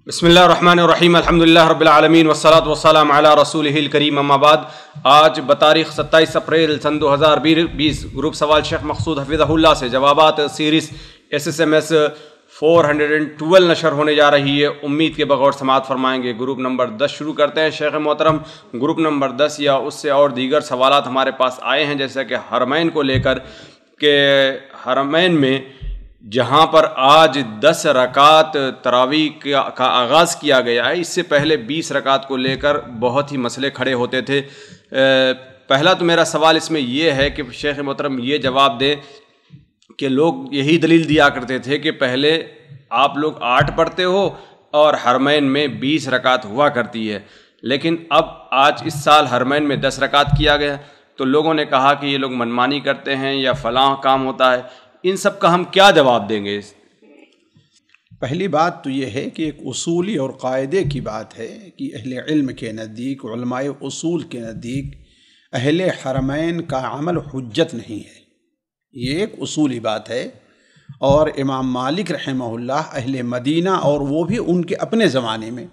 بسم اللہ الرحمن الرحیم الحمدللہ رب العالمین والصلاة والسلام علی رسولہ الکریم اما بعد۔ آج بتاریخ 27 اپریل سن 2020 گروپ سوال شیخ مقصود حفظہ اللہ سے جوابات سیریز SSMS 412 نشر ہونے جا رہی ہے۔ امید کے بغور سماعت فرمائیں گے۔ گروپ نمبر 10 شروع کرتے ہیں شیخ محترم۔ گروپ نمبر 10 یا اس سے اور دیگر سوالات ہمارے پاس آئے ہیں، جیسے کہ حرمین کو لے کر کہ حرمین میں جہاں پر آج 10 رکعت تراویح کا آغاز کیا گیا ہے، اس سے پہلے 20 رکعت کو لے کر بہت ہی مسئلے کھڑے ہوتے تھے۔ پہلا تو میرا سوال اس میں یہ ہے کہ شیخ محترم یہ جواب دیں کہ لوگ یہی دلیل دیا کرتے تھے کہ پہلے آپ لوگ 8 پڑھتے ہو اور حرمین میں 20 رکعت ہوا کرتی ہے، لیکن اب آج اس سال حرمین میں 10 رکعت کیا گیا، تو لوگوں نے کہا کہ یہ لوگ منمانی کرتے ہیں یا فلاں کام ہوتا ہے۔ ان سب کا ہم کیا جواب دیں گے؟ پہلی بات تو یہ ہے کہ ایک اصولی اور قاعدے کی بات ہے کہ اہل علم کے نزدیک، علماء اصول کے نزدیک اہل حرمین کا عمل حجت نہیں ہے۔ یہ ایک اصولی بات ہے، اور امام مالک رحمہ اللہ اہل مدینہ، اور وہ بھی ان کے اپنے زمانے میں،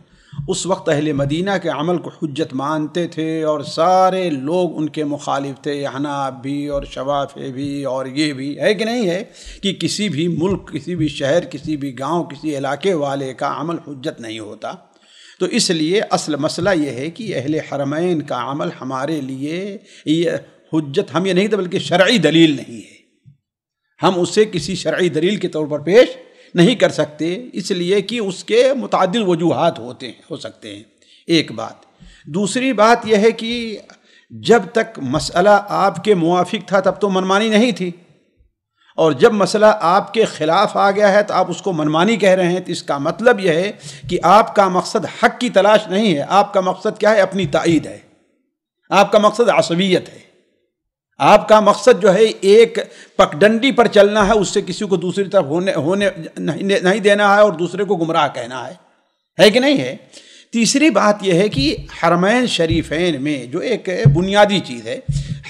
اس وقت اہل مدینہ کے عمل کو حجت مانتے تھے، اور سارے لوگ ان کے مخالف تھے، حناف بھی اور شوافی بھی، اور یہ بھی ہے کہ نہیں ہے کہ کسی بھی ملک، کسی بھی شہر، کسی بھی گاؤں، کسی علاقے والے کا عمل حجت نہیں ہوتا۔ تو اس لیے اصل مسئلہ یہ ہے کہ اہل حرمین کا عمل ہمارے لیے یہ حجت ہم یہ نہیں تھا، بلکہ شرعی دلیل نہیں ہے، ہم اسے کسی شرعی دلیل کے طور پر پیش نہیں کر سکتے، اس لیے کہ اس کے متعدد وجوہات ہو سکتے ہیں۔ ایک بات۔ دوسری بات یہ ہے کہ جب تک مسئلہ آپ کے موافق تھا تب تو منمانی نہیں تھی، اور جب مسئلہ آپ کے خلاف آ گیا ہے تو آپ اس کو منمانی کہہ رہے ہیں، تو اس کا مطلب یہ ہے کہ آپ کا مقصد حق کی تلاش نہیں ہے، آپ کا مقصد کیا ہے؟ اپنی تائید ہے، آپ کا مقصد عصبیت ہے، آپ کا مقصد جو ہے ایک پگڈنڈی پر چلنا ہے، اس سے کسی کو دوسری طرف ہونے نہیں دینا ہے، اور دوسرے کو گمراہ کہنا ہے کہ نہیں ہے؟ تیسری بات یہ ہے کہ حرمین شریفین میں جو ایک بنیادی چیز ہے،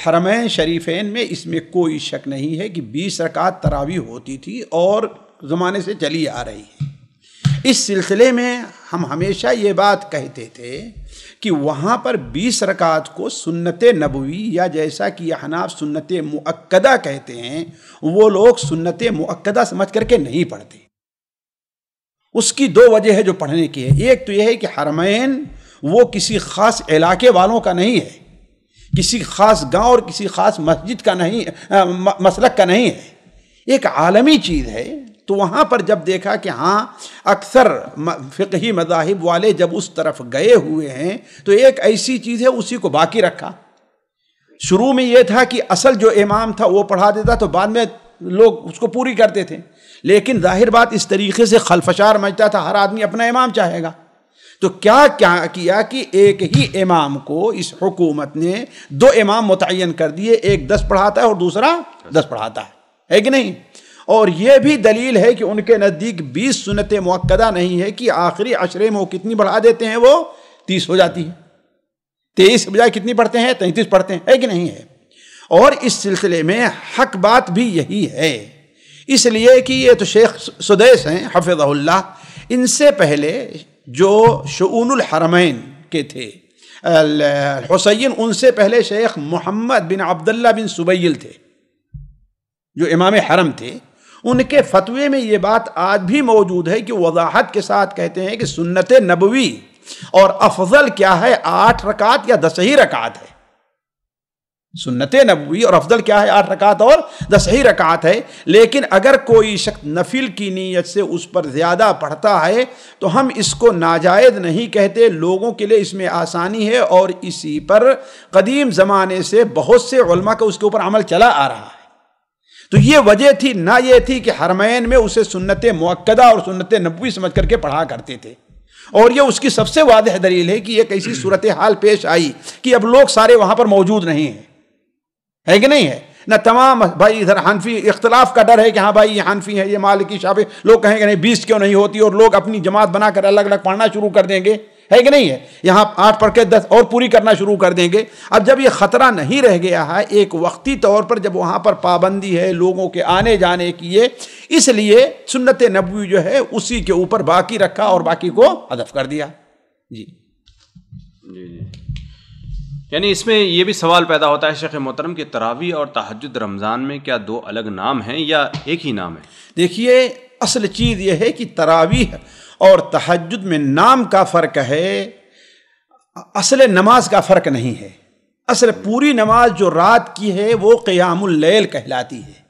حرمین شریفین میں اس میں کوئی شک نہیں ہے کہ 20 رکعت تراویح ہوتی تھی اور زمانے سے چلی آ رہی ہے۔ اس سلسلے میں ہم ہمیشہ یہ بات کہتے تھے کہ وہاں پر 20 رکعت کو سنت نبوی، یا جیسا کہ احناف سنت مؤکدہ کہتے ہیں، وہ لوگ سنت مؤکدہ سمجھ کر کے نہیں پڑھتے۔ اس کی 2 وجہ ہے جو پڑھنے کی ہے۔ ایک تو یہ ہے کہ حرمین وہ کسی خاص علاقے والوں کا نہیں ہے، کسی خاص گاؤں اور کسی خاص مسجد کا نہیں، مسلک کا نہیں ہے، ایک عالمی چیز ہے۔ تو وہاں پر جب دیکھا کہ ہاں اکثر فقہی مذاہب والے جب اس طرف گئے ہوئے ہیں، تو ایک ایسی چیز ہے اسی کو باقی رکھا۔ شروع میں یہ تھا کہ اصل جو امام تھا وہ پڑھا دیتا، تو بعد میں لوگ اس کو پوری کرتے تھے، لیکن ظاہر بات اس طریقے سے خلفشار مچتا تھا، ہر آدمی اپنا امام چاہے گا۔ تو کیا کیا کہ ایک ہی امام کو اس حکومت نے 2 امام متعین کر دیے، ایک 10 پڑھاتا ہے اور دوسرا 10 پڑھاتا ہے کہ نہیں؟ اور یہ بھی دلیل ہے کہ ان کے نزدیک 20 سنت مؤکدہ نہیں ہے کہ آخری عشرے میں وہ کتنی بڑھا دیتے ہیں، وہ 30 ہو جاتی ہے، 23 بجائے کتنی پڑھتے ہیں؟ 33 پڑھتے ہیں، ہے کہ نہیں ہے؟ اور اس سلسلے میں حق بات بھی یہی ہے، اس لیے کہ یہ تو شیخ سدیس ہیں حفظہ اللہ، ان سے پہلے جو شؤون الحرمین کے تھے الحسین، ان سے پہلے شیخ محمد بن عبداللہ بن سبیل تھے جو امام حرم تھے۔ ان کے فتوے میں یہ بات آج بھی موجود ہے کہ وضاحت کے ساتھ کہتے ہیں کہ سنت نبوی اور افضل کیا ہے، 8 رکعت یا 10 ہی رکعت ہے۔ سنت نبوی اور افضل کیا ہے؟ 8 رکعت اور 10 ہی رکعت ہے، لیکن اگر کوئی شخص نفل کی نیت سے اس پر زیادہ پڑھتا ہے تو ہم اس کو ناجائز نہیں کہتے، لوگوں کے لیے اس میں آسانی ہے، اور اسی پر قدیم زمانے سے بہت سے علماء کا اس کے اوپر عمل چلا آ رہا ہے۔ تو یہ وجہ تھی، نہ یہ تھی کہ حرمین میں اسے سنت مؤکدہ اور سنت نبوی سمجھ کر کے پڑھا کرتے تھے۔ اور یہ اس کی سب سے واضح دلیل ہے کہ ایک ایسی صورتحال پیش آئی کہ اب لوگ سارے وہاں پر موجود نہیں ہیں، ہے کہ نہیں ہے؟ نہ تمام بھائی ادھر حنفی اختلاف کا ڈر ہے کہ ہاں بھائی یہ حنفی ہے، یہ مالکی، شافعی، لوگ کہیں کہ نہیں 20 کیوں نہیں ہوتی، اور لوگ اپنی جماعت بنا کر الگ الگ پڑھنا شروع کر دیں گے، ہے کہ نہیں ہے؟ یہاں 8 پڑھ کے 10 اور پوری کرنا شروع کر دیں گے۔ اب جب یہ خطرہ نہیں رہ گیا ہے ایک وقتی طور پر، جب وہاں پر پابندی ہے لوگوں کے آنے جانے کی، اس لیے سنت نبوی جو ہے اسی کے اوپر باقی رکھا اور باقی کو حذف کر دیا۔ جی جی جی، یعنی اس میں یہ بھی سوال پیدا ہوتا ہے شیخ محترم کہ تراویح اور تہجد رمضان میں کیا 2 الگ نام ہیں یا ایک ہی نام ہے؟ دیکھیے، اصل چیز یہ ہے کہ تراویح اور تہجد میں نام کا فرق ہے، اصل نماز کا فرق نہیں ہے۔ اصل پوری نماز جو رات کی ہے وہ قیام اللیل کہلاتی ہے،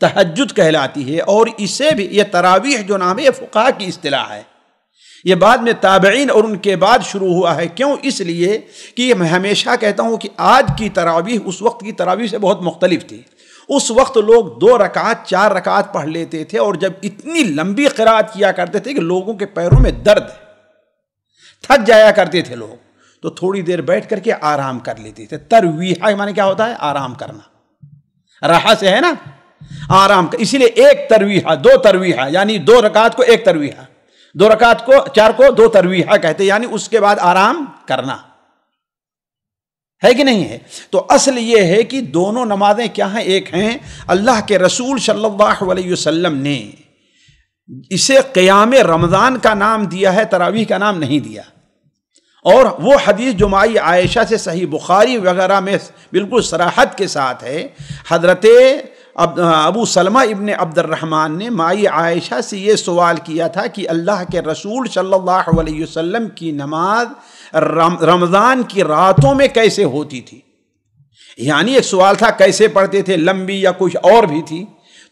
تہجد کہلاتی ہے، اور اسے بھی یہ تراویح جو نام ہے یہ فقہا کی اصطلاح ہے، یہ بعد میں تابعین اور ان کے بعد شروع ہوا ہے۔ کیوں؟ اس لیے کہ میں ہمیشہ کہتا ہوں کہ آج کی تراویح اس وقت کی تراویح سے بہت مختلف تھی۔ اس وقت لوگ 2 رکعت 4 رکعت پڑھ لیتے تھے، اور جب اتنی لمبی قرات کیا کرتے تھے کہ لوگوں کے پیروں میں درد، تھک جایا کرتے تھے لوگ، تو تھوڑی دیر بیٹھ کر کے آرام کر لیتے تھے۔ ترویحہ معنی کیا ہوتا ہے؟ آرام کرنا، راحہ سے ہے نا، آرام کر، اسی لیے 1 ترویحہ 2 ترویحہ، یعنی 2 رکعت کو 1 ترویحہ، 2 رکعت کو 4 کو 2 ترویحہ کہتے، یعنی اس کے بعد آرام کرنا، ہے کہ نہیں ہے؟ تو اصل یہ ہے کہ دونوں نمازیں کیا ہیں؟ ایک ہیں۔ اللہ کے رسول صلی اللہ علیہ وسلم نے اسے قیام رمضان کا نام دیا ہے، تراویح کا نام نہیں دیا، اور وہ حدیث جو مائی عائشہ سے صحیح بخاری وغیرہ میں بالکل صراحت کے ساتھ ہے، حضرت ابو سلمہ ابن عبد الرحمن نے مائی عائشہ سے یہ سوال کیا تھا کہ اللہ کے رسول صلی اللہ علیہ وسلم کی نماز رمضان کی راتوں میں کیسے ہوتی تھی؟ یعنی ایک سوال تھا کیسے پڑھتے تھے، لمبی یا کچھ اور بھی تھی؟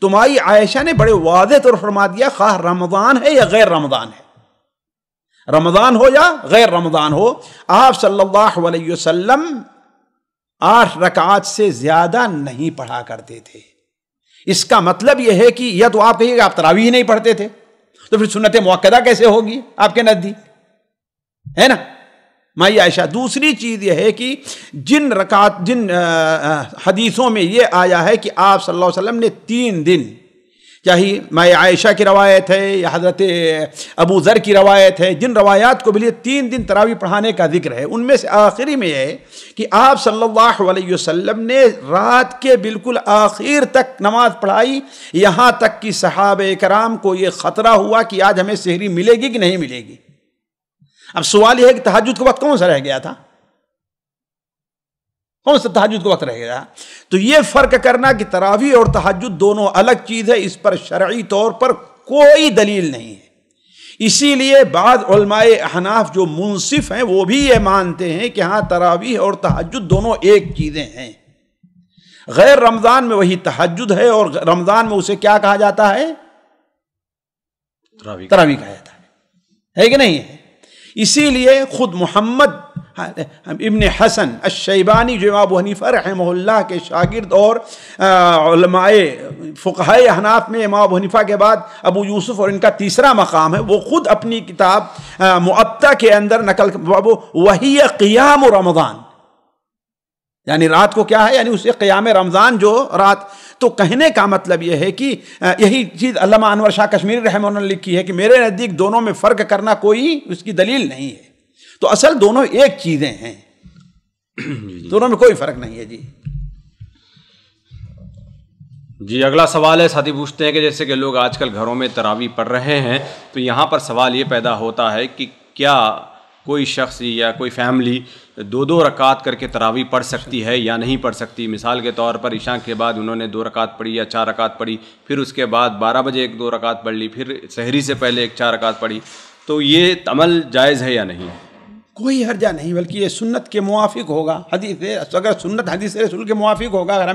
تو مائی عائشہ نے بڑے واضح طور فرما دیا، خواہ رمضان ہے یا غیر رمضان ہے، رمضان ہو یا غیر رمضان ہو، آپ صلی اللہ علیہ وسلم 8 رکعات سے زیادہ نہیں پڑھا کرتے تھے۔ اس کا مطلب یہ ہے کہ یا تو آپ کہیے کہ آپ تراویح نہیں پڑھتے تھے، تو پھر سنت مؤکدہ کیسے ہوگی آپ کے نزدیک، ہے نا مائی عائشہ؟ دوسری چیز یہ ہے کہ جن حدیثوں میں یہ آیا ہے کہ آپ صلی اللہ علیہ وسلم نے 3 دن، چاہے مائی عائشہ کی روایت ہے یا حضرت ابو ذر کی روایت ہے، جن روایات کو بھی 3 دن تراویح پڑھانے کا ذکر ہے، ان میں سے آخری میں یہ ہے کہ آپ صلی اللہ علیہ وسلم نے رات کے بالکل آخر تک نماز پڑھائی، یہاں تک کہ صحابہ کرام کو یہ خطرہ ہوا کہ آج ہمیں سحری ملے گی کہ نہیں ملے گی۔ اب سوال یہ ہے کہ تہجد کا وقت کون سا رہ گیا تھا؟ کون سا تہجد کا وقت رہ گیا؟ تو یہ فرق کرنا کہ تراویح اور تہجد دونوں الگ چیز ہے، اس پر شرعی طور پر کوئی دلیل نہیں ہے۔ اسی لیے بعض علماء احناف جو منصف ہیں وہ بھی یہ مانتے ہیں کہ ہاں تراویح اور تہجد دونوں ایک چیزیں ہیں۔ غیر رمضان میں وہی تہجد ہے، اور رمضان میں اسے کیا کہا جاتا ہے؟ تراویح کہا جاتا ہے کہ نہیں ہے؟ اسی لیے خود محمد ابن حسن الشیبانی جو ابو حنیفہ رحمہ اللہ کے شاگرد اور علماء فقہاء احناف میں امام ابو حنیفہ کے بعد ابو یوسف اور ان کا تیسرا مقام ہے، وہ خود اپنی کتاب معطا کے اندر نقل وہی قیام رمضان، یعنی رات کو کیا ہے، یعنی اسے قیام رمضان جو رات، تو کہنے کا مطلب یہ ہے کہ یہی چیز علامہ انور شاہ کشمیری رحمہ اللہ نے لکھی ہے کہ میرے نزدیک دونوں میں فرق کرنا کوئی اس کی دلیل نہیں ہے، تو اصل دونوں ایک چیزیں ہیں، دونوں میں کوئی فرق نہیں ہے۔ جی اگلا سوال ہے، ساتھی پوچھتے ہیں کہ جیسے کہ لوگ آج کل گھروں میں تراویح پڑھ رہے ہیں، تو یہاں پر سوال یہ پیدا ہوتا ہے کہ کیا کوئی شخص یا کوئی فیملی 2 رکعت کر کے تراویح پڑھ سکتی ہے یا نہیں پڑھ سکتی؟ مثال کے طور پر عشاء کے بعد انہوں نے 2 رکعت پڑھی یا 4 رکعت پڑھی، پھر اس کے بعد 12 بجے 1-2 رکعت پڑھ لی، پھر سحری سے پہلے 4 رکعت پڑھی، تو یہ عمل جائز ہے یا نہیں؟ کوئی حرجہ نہیں، بلکہ یہ سنت کے موافق ہوگا۔ حدیث اگر سنت حدیث رسول کے موافق ہوگا، اگر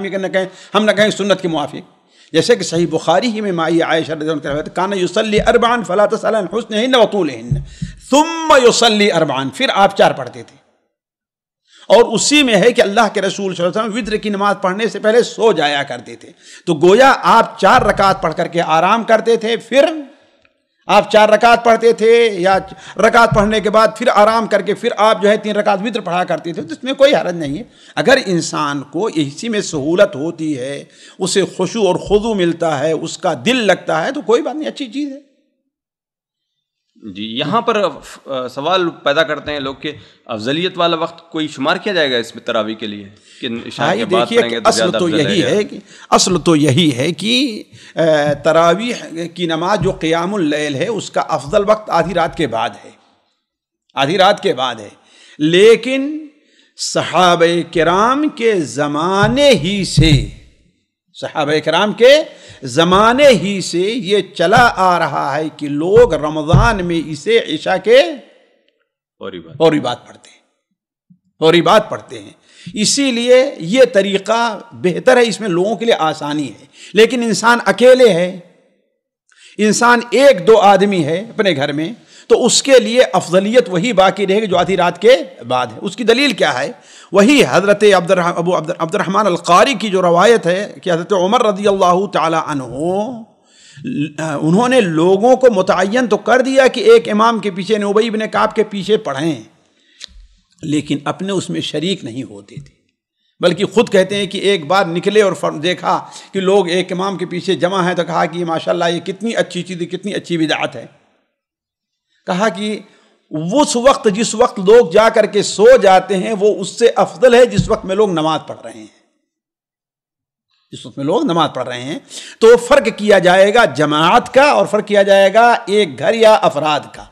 ہم نہ کہیں سنت کے موافق، جیسے کہ صحیح بخاری ہی میں مائی عائشہ رضی اللہ عنہا کان یصلی 4 فلا تسأل عن حسنهن وطولهن ثم یصلی 4، پھر آپ 4 پڑھتے تھے، اور اسی میں ہے کہ اللہ کے رسول صلی اللہ علیہ وسلم وتر کی نماز پڑھنے سے پہلے سو جایا کرتے تھے، تو گویا آپ 4 رکعت پڑھ کر کے آرام کرتے تھے، پھر آپ 4 رکعت پڑھتے تھے، یا رکعت پڑھنے کے بعد پھر آرام کر کے پھر آپ جو ہے 3 رکعت وتر پڑھا کرتے تھے، تو اس میں کوئی حرج نہیں ہے۔ اگر انسان کو اسی میں سہولت ہوتی ہے، اسے خشوع اور خضوع ملتا ہے، اس کا دل لگتا ہے، تو کوئی بات نہیں، اچھی چیز ہے۔ جی یہاں پر سوال پیدا کرتے ہیں لوگ کہ افضلیت والا وقت کوئی شمار کیا جائے گا اس میں تراویح کے لیے کہ عشاء کے بعد پڑھیں گے تو زیادہ افضل ہے گا؟ اصل تو یہی ہے کہ تراویح کی نماز جو قیام اللیل ہے اس کا افضل وقت آدھی رات کے بعد ہے، آدھی رات کے بعد ہے، لیکن صحابہ کرام کے زمانے ہی سے، صحابہ کرام کے زمانے ہی سے یہ چلا آ رہا ہے کہ لوگ رمضان میں اسے عشاء کے فوری بعد پڑھتے ہیں، فوری بعد پڑھتے ہیں، اسی لیے یہ طریقہ بہتر ہے، اس میں لوگوں کے لیے آسانی ہے۔ لیکن انسان اکیلے ہے، انسان ایک دو آدمی ہے اپنے گھر میں، تو اس کے لیے افضلیت وہی باقی رہے گی جو آدھی رات کے بعد ہے۔ اس کی دلیل کیا ہے؟ وہی حضرت ابو عبد الرحمن القاری کی جو روایت ہے کہ حضرت عمر رضی اللہ تعالی عنہ انہوں نے لوگوں کو متعین تو کر دیا کہ ایک امام کے پیچھے ابی بن کعب کے پیچھے پڑھیں، لیکن اپنے اس میں شریک نہیں ہوتے تھے، بلکہ خود کہتے ہیں کہ ایک بار نکلے اور دیکھا کہ لوگ ایک امام کے پیچھے جمع ہیں تو کہا کہ ماشاءاللہ یہ کتنی اچھی چیز ہے، کتنی اچھی بدعت ہے۔ کہا کہ اس وقت جس وقت لوگ جا کر کے سو جاتے ہیں وہ اس سے افضل ہے جس وقت میں لوگ نماز پڑھ رہے ہیں، جس وقت میں لوگ نماز پڑھ رہے ہیں۔ تو فرق کیا جائے گا جماعت کا اور فرق کیا جائے گا ایک گھر یا افراد کا،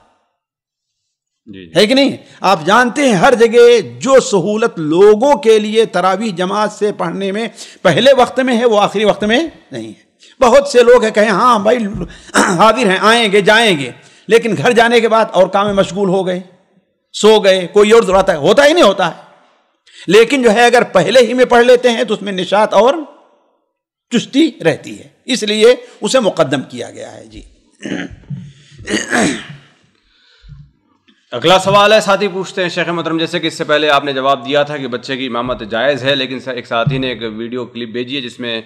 ہے کہ نہیں؟ آپ جانتے ہیں ہر جگہ جو سہولت لوگوں کے لیے تراویح جماعت سے پڑھنے میں پہلے وقت میں ہے وہ آخری وقت میں نہیں ہے۔ بہت سے لوگ ہیں کہیں ہاں بھائی حاضر ہیں، آئیں گے جائیں گے، لیکن گھر جانے کے بعد اور کام میں مشغول ہو گئے، سو گئے، کوئی اور ضرورت ہے، ہوتا ہی نہیں ہوتا ہے۔ لیکن جو ہے اگر پہلے ہی میں پڑھ لیتے ہیں تو اس میں نشاط اور چستی رہتی ہے، اس لیے اسے مقدم کیا گیا ہے۔ جی اگلا سوال ہے، ساتھی پوچھتے ہیں شیخ محترم جیسے کہ اس سے پہلے آپ نے جواب دیا تھا کہ بچے کی امامت جائز ہے، لیکن ایک ساتھی نے ایک ویڈیو کلپ بھیجی ہے جس میں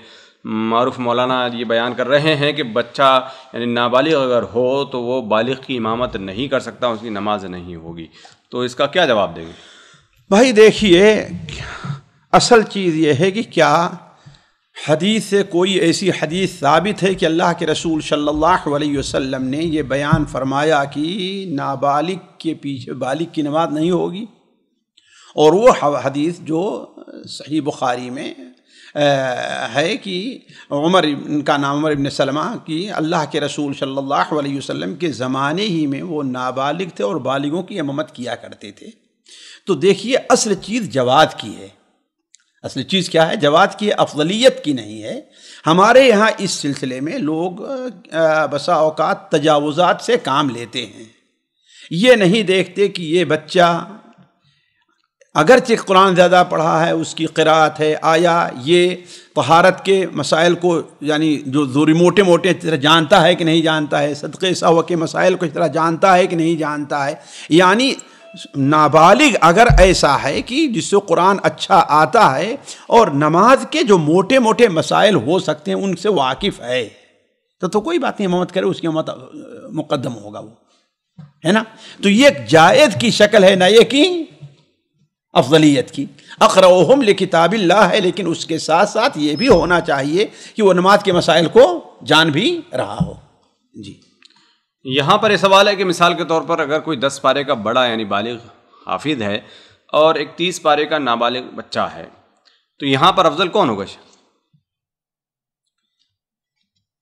معروف مولانا یہ بیان کر رہے ہیں کہ بچہ یعنی نابالغ اگر ہو تو وہ بالغ کی امامت نہیں کر سکتا، اس کی نماز نہیں ہوگی، تو اس کا کیا جواب دیں گے؟ بھائی دیکھیے، اصل چیز یہ ہے کہ کیا حدیث سے کوئی ایسی حدیث ثابت ہے کہ اللہ کے رسول صلی اللہ علیہ وسلم نے یہ بیان فرمایا کہ نابالغ کے پیچھے بالغ کی نماز نہیں ہوگی؟ اور وہ حدیث جو صحیح بخاری میں ہے کہ عمر، ان کا نام عمر ابن سلمہ، کہ اللہ کے رسول صلی اللہ علیہ وسلم کے زمانے ہی میں وہ نابالغ تھے اور بالغوں کی امامت کیا کرتے تھے۔ تو دیکھیے اصل چیز جواز کی ہے، اصل چیز کیا ہے؟ جواز کی، افضلیت کی نہیں ہے۔ ہمارے یہاں اس سلسلے میں لوگ بسا اوقات تجاوزات سے کام لیتے ہیں، یہ نہیں دیکھتے کہ یہ بچہ اگرچہ قرآن زیادہ پڑھا ہے، اس کی قراءت ہے، آیا یہ طہارت کے مسائل کو یعنی جو ذوری موٹے موٹے طرح جانتا ہے کہ نہیں جانتا ہے، صدقے سہو کے مسائل کو اس طرح جانتا ہے کہ نہیں جانتا ہے۔ یعنی نابالغ اگر ایسا ہے کہ جس سے قرآن اچھا آتا ہے اور نماز کے جو موٹے موٹے مسائل ہو سکتے ہیں ان سے واقف ہے تو کوئی بات نہیں، امامت کرے، اس کی امامت مقدم ہوگا، وہ ہے نا۔ تو یہ ایک جائز کی شکل ہے، نہ یہ کی افضلیت کی۔ اقرؤہم لکتاب اللہ ہے، لیکن اس کے ساتھ ساتھ یہ بھی ہونا چاہیے کہ وہ نماز کے مسائل کو جان بھی رہا ہو۔ جی یہاں پر یہ سوال ہے کہ مثال کے طور پر اگر کوئی 10 پارے کا بڑا یعنی بالغ حافظ ہے اور ایک 30 پارے کا نابالغ بچہ ہے، تو یہاں پر افضل کون ہوگا؟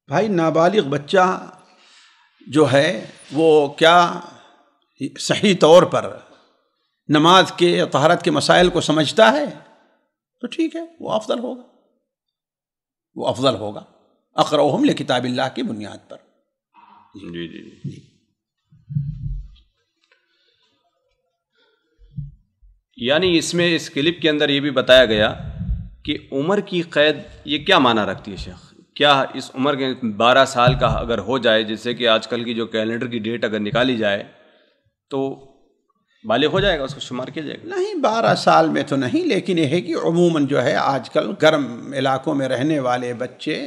بھائی نابالغ بچہ جو ہے وہ کیا صحیح طور پر نماز کے طہارت کے مسائل کو سمجھتا ہے تو ٹھیک ہے، وہ افضل ہوگا، وہ افضل ہوگا اقرؤہم لکتاب اللہ کی بنیاد پر۔ جی جی جی۔ یعنی اس میں اس کلپ کے اندر یہ بھی بتایا گیا کہ عمر کی قید یہ کیا معنی رکھتی ہے شیخ؟ کیا اس عمر کے 12 سال کا اگر ہو جائے، جس سے کہ آج کل کی جو کیلنڈر کی ڈیٹ اگر نکالی جائے تو بالغ ہو جائے گا، اس کو شمار کیا جائے گا؟ نہیں، 12 سال میں تو نہیں، لیکن یہ ہے کہ عموماً جو ہے آج کل گرم علاقوں میں رہنے والے بچے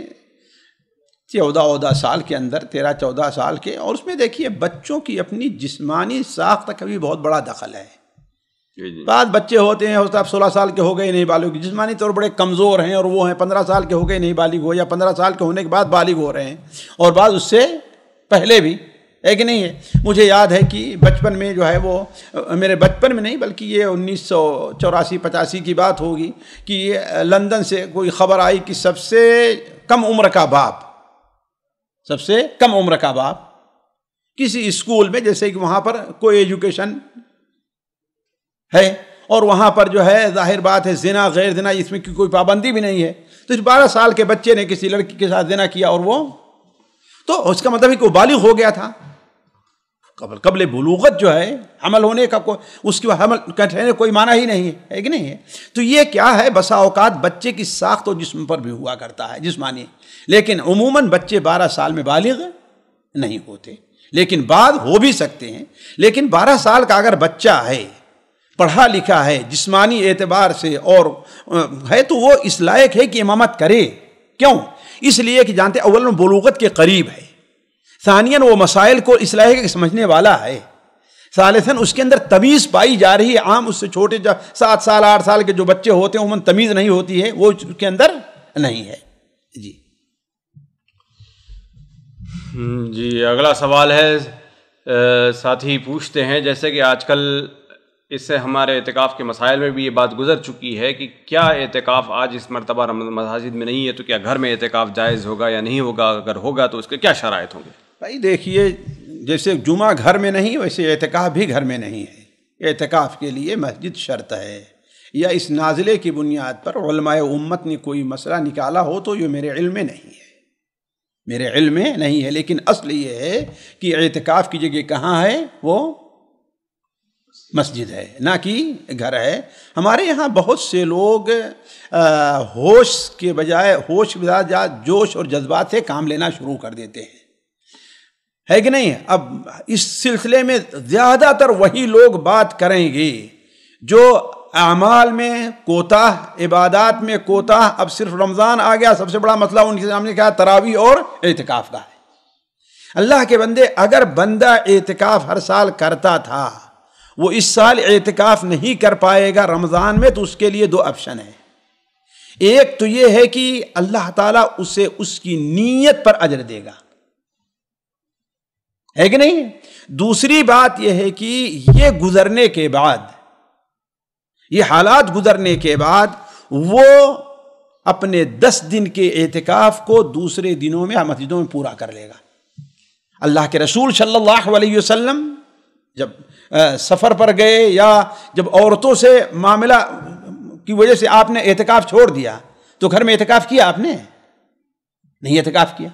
14 سال کے اندر، 13-14 سال کے، اور اس میں دیکھیے بچوں کی اپنی جسمانی ساخت کا بھی بہت بڑا دخل ہے۔ بعض بچے ہوتے ہیں آپ 16 سال کے ہو گئے نہیں بالغ، جسمانی طور بڑے کمزور ہیں، اور وہ ہیں 15 سال کے ہو گئے نہیں بالغ ہو، یا 15 سال کے ہونے کے بعد بالغ ہو رہے ہیں، اور بعض اس سے پہلے بھی ہے کہ نہیں ہے؟ مجھے یاد ہے کہ بچپن میں جو ہے وہ، میرے بچپن میں نہیں بلکہ یہ 1984-85 کی بات ہوگی کہ یہ لندن سے کوئی خبر آئی کہ سب سے کم عمر کا باپ کسی اسکول میں، جیسے کہ وہاں پر کوئی ایجوکیشن ہے اور وہاں پر جو ہے ظاہر بات ہے زنا غیر زنا اس میں کوئی پابندی بھی نہیں ہے، تو اس 12 سال کے بچے نے کسی لڑکی کے ساتھ زنا کیا، اور وہ تو اس کا مطلب ہے کہ وہ بالغ ہو گیا تھا قبل بلوغت، جو ہے حمل ہونے کا اس کی حمل کہنے کوئی معنی ہی نہیں ہے کہ نہیں ہے؟ تو یہ کیا ہے، بسا اوقات بچے کی ساخت و جسم پر بھی ہوا کرتا ہے جسمانی، لیکن عموماً بچے 12 سال میں بالغ نہیں ہوتے، لیکن بعد ہو بھی سکتے ہیں۔ لیکن 12 سال کا اگر بچہ ہے، پڑھا لکھا ہے، جسمانی اعتبار سے اور ہے، تو وہ اس لائق ہے کہ امامت کرے۔ کیوں؟ اس لیے کہ جانتے اول بلوغت کے قریب ہے، ثانیاً وہ مسائل کو اس لائق کہ سمجھنے والا ہے، ثالثاً اس کے اندر تمیز پائی جا رہی ہے۔ عام اس سے چھوٹے 7 سال 8 سال کے جو بچے ہوتے ہیں عموماً تمیز نہیں ہوتی ہے، وہ اس کے اندر نہیں ہے۔ جی اگلا سوال ہے، ساتھی پوچھتے ہیں جیسے کہ آج کل اس سے ہمارے اعتکاف کے مسائل میں بھی یہ بات گزر چکی ہے کہ کیا اعتکاف آج اس مرتبہ مساجد میں نہیں ہے تو کیا گھر میں اعتکاف جائز ہوگا یا نہیں ہوگا؟ اگر ہوگا تو اس کے کیا شرائط ہوں گے؟ بھائی دیکھیے، جیسے جمعہ گھر میں نہیں ویسے اعتکاف بھی گھر میں نہیں ہے۔ اعتکاف کے لیے مسجد شرط ہے، یا اس نازلے کی بنیاد پر علماء امت نے کوئی مسئلہ نکالا ہو تو یہ میرے علم میں نہیں ہے، لیکن اصل یہ ہے کہ اعتکاف کی جگہ کہاں ہے؟ وہ مسجد ہے، نہ کہ گھر ہے۔ ہمارے یہاں بہت سے لوگ ہوش کے بجائے جوش اور جذبات سے کام لینا شروع کر دیتے ہیں، ہے کہ نہیں؟ اب اس سلسلے میں زیادہ تر وہی لوگ بات کریں گے جو اعمال میں کوتاہ، عبادات میں کوتاہ۔ اب صرف رمضان آ گیا، سب سے بڑا مسئلہ ان کے سامنے کیا؟ تراویح اور اعتکاف کا ہے۔ اللہ کے بندے، اگر بندہ اعتکاف ہر سال کرتا تھا، وہ اس سال اعتکاف نہیں کر پائے گا رمضان میں، تو اس کے لیے 2 آپشن ہیں۔ ایک تو یہ ہے کہ اللہ تعالیٰ اسے اس کی نیت پر اجر دے گا، ہے کہ نہیں؟ دوسری بات یہ ہے کہ یہ گزرنے کے بعد، یہ حالات گزرنے کے بعد، وہ اپنے 10 دن کے اعتکاف کو دوسرے دنوں میں مسجدوں میں پورا کر لے گا۔ اللہ کے رسول صلی اللہ علیہ وسلم جب سفر پر گئے یا جب عورتوں سے معاملہ کی وجہ سے آپ نے اعتکاف چھوڑ دیا، تو گھر میں اعتکاف کیا آپ نے؟ نہیں اعتکاف کیا۔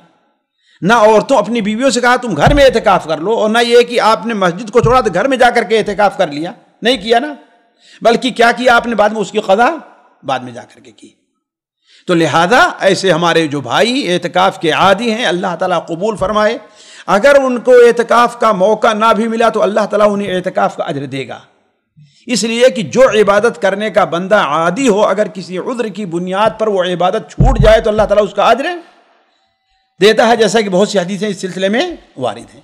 نہ عورتوں اپنی بیویوں سے کہا تم گھر میں اعتکاف کر لو، اور نہ یہ کہ آپ نے مسجد کو چھوڑا تو گھر میں جا کر کے اعتکاف کر لیا، نہیں کیا نا، بلکہ کیا کیا آپ نے؟ بعد میں اس کی قضا بعد میں جا کر کے کی۔ تو لہذا ایسے ہمارے جو بھائی اعتکاف کے عادی ہیں، اللہ تعالیٰ قبول فرمائے۔ اگر ان کو اعتکاف کا موقع نہ بھی ملا تو اللہ تعالیٰ انہیں اعتکاف کا اجر دے گا، اس لیے کہ جو عبادت کرنے کا بندہ عادی ہو، اگر کسی عذر کی بنیاد پر وہ عبادت چھوٹ جائے تو اللہ تعالیٰ اس کا اجر دیتا ہے، جیسا کہ بہت سی حدیثیں اس سلسلے میں وارد ہیں۔